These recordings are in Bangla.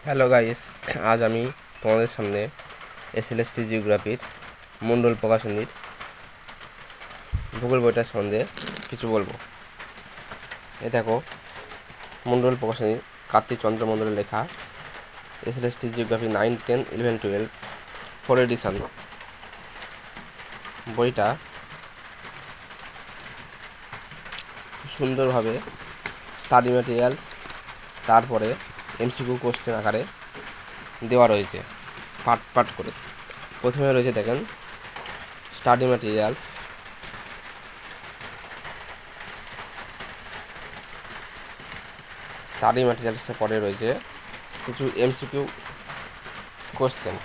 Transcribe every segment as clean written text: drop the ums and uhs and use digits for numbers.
হ্যালো গাইস, আজ আমি তোমাদের সামনে এসএলএসটি জিওগ্রাফির মণ্ডল প্রকাশনীর ভূগোল বইটার সম্বন্ধে কিছু বলবো। এ দেখো, মণ্ডল প্রকাশনীর কার্তিক চন্দ্র মণ্ডলের লেখা এসএলএসটি জিওগ্রাফি 9, 10, 11, 12 4 এডিশন। বইটা সুন্দরভাবে স্টাডি ম্যাটেরিয়ালস, তারপরে এমসিকিউ কোশ্চেন আকারে দেওয়া রয়েছে পার্ট পার্ট করে। প্রথমে রয়েছে দেখেন স্টাডি ম্যাটেরিয়ালস, স্টাডি ম্যাটেরিয়ালসের পরে রয়েছে কিছু এমসিকিউ কোশ্চেন,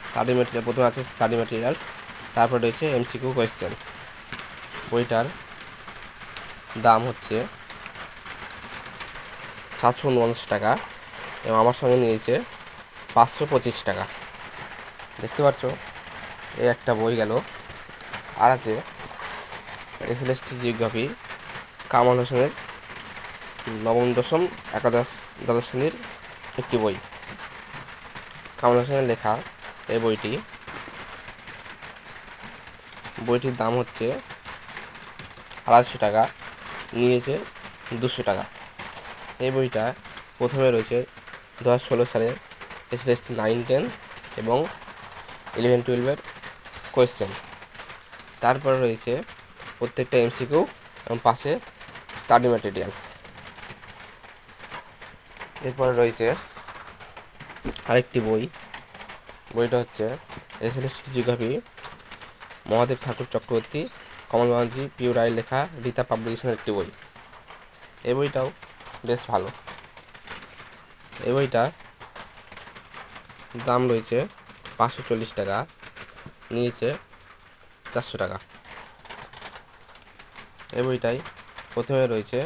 স্টাডি ম্যাটেরিয়াল প্রথমে আছে স্টাডি ম্যাটেরিয়ালস, তারপরে রয়েছে এমসিকিউ কোশ্চেন। বইটার দাম হচ্ছে 749 টাকা এবং আমার সঙ্গে নিয়েছে 525 টাকা। দেখতে পাচ্ছ, এই একটা বই গেল। আর আছে এসএলএসটি জিওগ্রাফি কামাল হোসেনের নবম দশম একাদশ দ্বাদশ শ্রেণীর একটি বই। কামাল হোসেনের লেখা এই বইটির দাম হচ্ছে 250 টাকা, নিয়েছে 200 টাকা। এই বইটা প্রথমে রয়েছে 2016 সালে এসএলএসটি 9, 10 এবং 11, 12 কোয়েশ্চেন। তারপরে রয়েছে প্রত্যেকটা এমসিকিউ এবং পাশে স্টাডি ম্যাটেরিয়ালস। এরপরে রয়েছে আরেকটি বইটা হচ্ছে এসএলএসটি জিওগ্রাফি মহাদেব ঠাকুর চক্রবর্তী, কমল ব্যানার্জি, পিউ রায়ের লেখা রীতা পাবলিকেশনের একটি বই। এই বইটাও বেশ ভালো। এই বইটার দাম রয়েছে 540 টাকা, নিয়েছে 400 টাকা। এই বইটাই প্রথমে রয়েছে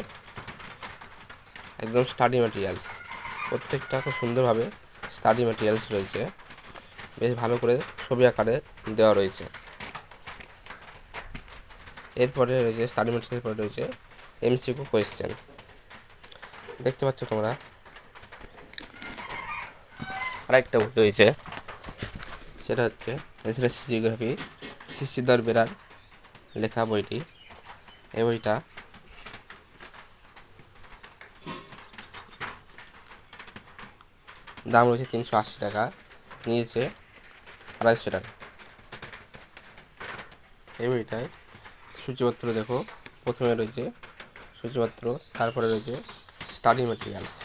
একদম স্টাডি ম্যাটেরিয়ালস, প্রত্যেকটা খুব সুন্দরভাবে স্টাডি ম্যাটেরিয়ালস রয়েছে, বেশ ভালো করে ছবি আকারে দেওয়া রয়েছে। এরপরে রয়েছে স্টাডি ম্যাটেরিয়ালের পরে রয়েছে এমসিকিউ কোয়েশ্চেন। দেখতে পাচ্ছ তোমরা। আরেকটা বই রয়েছে, সেটা হচ্ছে এসএলএসটি জিওগ্রাফি শিশিরধর বেরার লেখা বইটি। এই বইটা দাম রয়েছে 380 টাকা, নিয়েছে 250 টাকা। এই বইটায় সূচিপত্র দেখো, প্রথমে রয়েছে সূচিপত্র, তারপরে রয়েছে স্টাডি ম্যাটেরিয়ালস,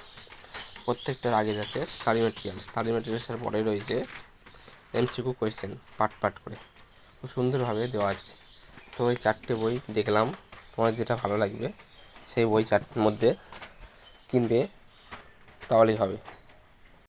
প্রত্যেকটার আগে যাচ্ছে স্টাডি ম্যাটেরিয়ালসের পরে রয়েছে এমসিকিউ কোয়েশ্চেন পার্ট পার্ট করে, খুব সুন্দরভাবে দেওয়া আছে। তো ওই 4টে বই দেখলাম, তোমার যেটা ভালো লাগবে সেই বই 4টির মধ্যে কিনবে, তাহলেই হবে।